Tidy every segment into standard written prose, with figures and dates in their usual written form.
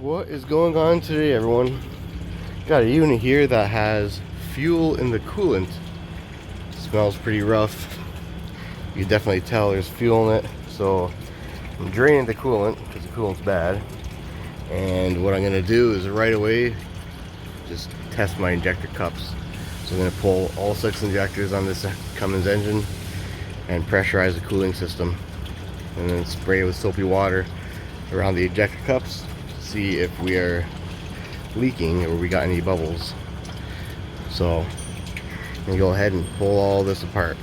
What is going on today, everyone? Got a unit here that has fuel in the coolant. Smells pretty rough. You can definitely tell there's fuel in it. So I'm draining the coolant because the coolant's bad. And what I'm gonna do is right away just test my injector cups. So I'm gonna pull all 6 injectors on this Cummins engine and pressurize the cooling system, and then spray it with soapy water around the injector cups to see if we are leaking or we got any bubbles. So I'm gonna go ahead and pull all this apart,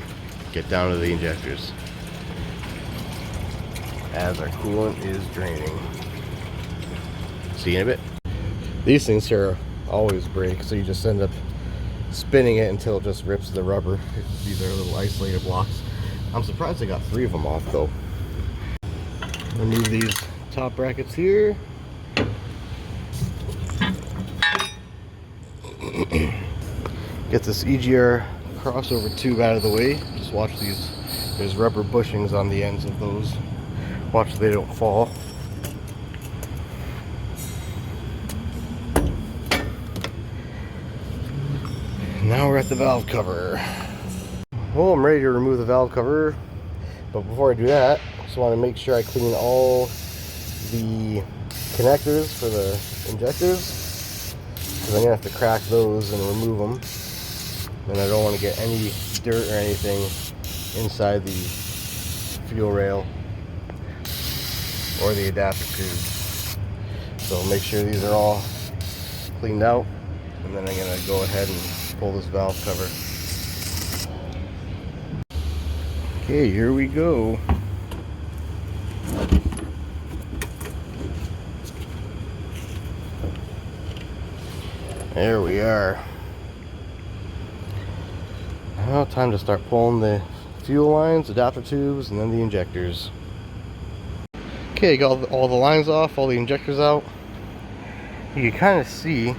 get down to the injectors as our coolant is draining. See you in a bit. These things here always break, so you just end up spinning it until it just rips the rubber. These are little isolated blocks. I'm surprised I got 3 of them off though. Remove these top brackets here. Get this EGR crossover tube out of the way. Just watch these. There's rubber bushings on the ends of those. Watch they don't fall. Now we're at the valve cover. Well, I'm ready to remove the valve cover, but before I do that, I just want to make sure I clean all the connectors for the injectors, because I'm going to have to crack those and remove them, and I don't want to get any dirt or anything inside the fuel rail or the adapter tube. So make sure these are all cleaned out, and then I'm going to go ahead and pull this valve cover. Okay, here we go. There we are. Now time to start pulling the fuel lines, adapter tubes, and then the injectors. Okay, got all the lines off, all the injectors out. You can kind of see a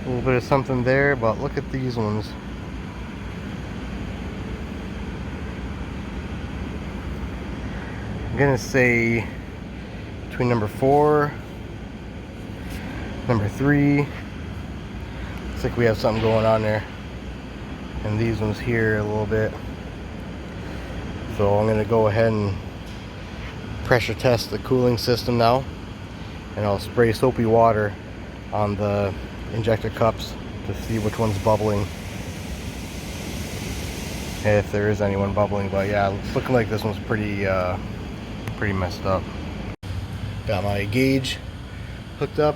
little bit of something there, but look at these ones. I'm gonna say between number 4, number 3. Looks like we have something going on there. And these ones here a little bit. So I'm gonna go ahead and pressure test the cooling system now. And I'll spray soapy water on the injector cups to see which one's bubbling, if there is anyone bubbling. But yeah, it's looking like this one's pretty messed up. Got my gauge hooked up,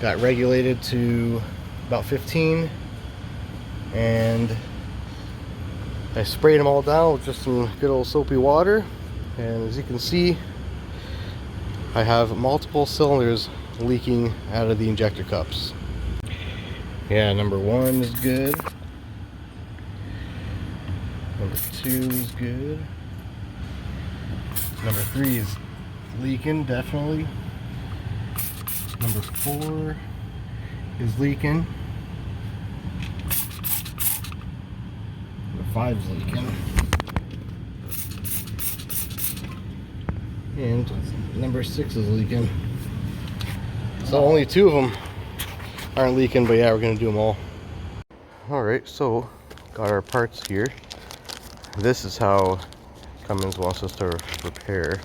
got regulated to about 15, and I sprayed them all down with just some good old soapy water, and as you can see, I have multiple cylinders leaking out of the injector cups. Yeah, number 1 is good. Number 2 is good. Number 3 is leaking, definitely. Number 4 is leaking. Number 5 is leaking. And number 6 is leaking. So only 2 of them aren't leaking, but yeah, we're gonna do them all. Alright, so got our parts here. This is how Cummins wants us to repair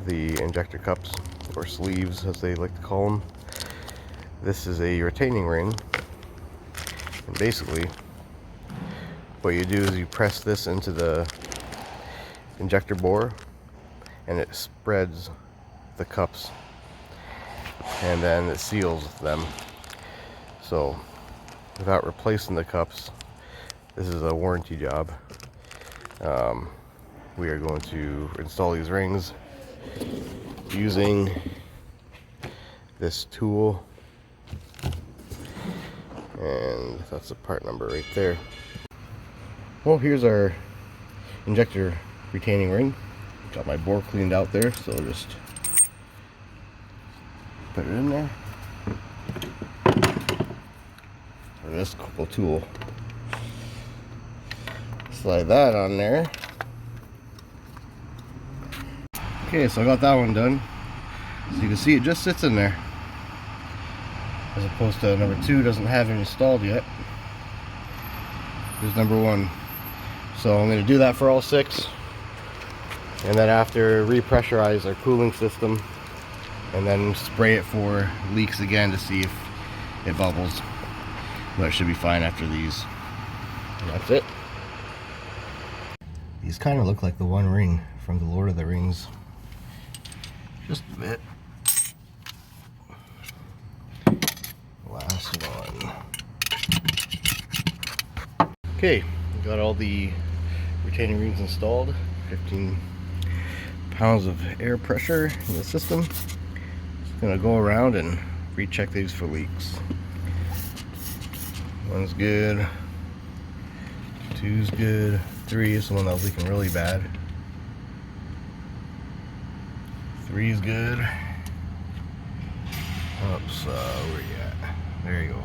the injector cups, or sleeves as they like to call them. This is a retaining ring, and basically what you do is you press this into the injector bore and it spreads the cups, and then it seals them. So without replacing the cups, this is a warranty job. We are going to install these rings using this tool, and that's the part number right there. Well, here's our injector retaining ring. Got my bore cleaned out there, so I'll just put it in there. Or this cool tool. Slide that on there. Okay, so I got that one done. So you can see it just sits in there, as opposed to number 2 doesn't have it installed yet. Here's number 1. So I'm going to do that for all 6, and then after repressurize our cooling system, and then spray it for leaks again to see if it bubbles. But it should be fine after these. And that's it. These kind of look like the One Ring from the Lord of the Rings. Just a bit. Last one. Okay, got all the retaining rings installed. 15 pounds of air pressure in the system. Just gonna go around and recheck these for leaks. 1's good. 2's good. 3 is the one that was leaking really bad. 3's good. Oops, where you at? There you go.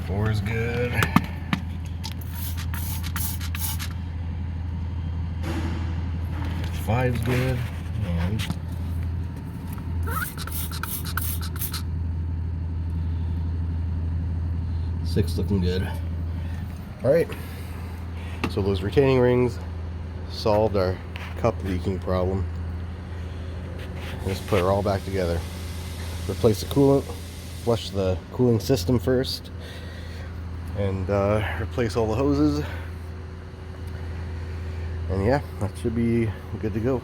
4 is good. 5's good. And 6 looking good. Alright, so those retaining rings solved our cup leaking problem. Let's put her all back together. Replace the coolant, flush the cooling system first, and replace all the hoses. And yeah, that should be good to go.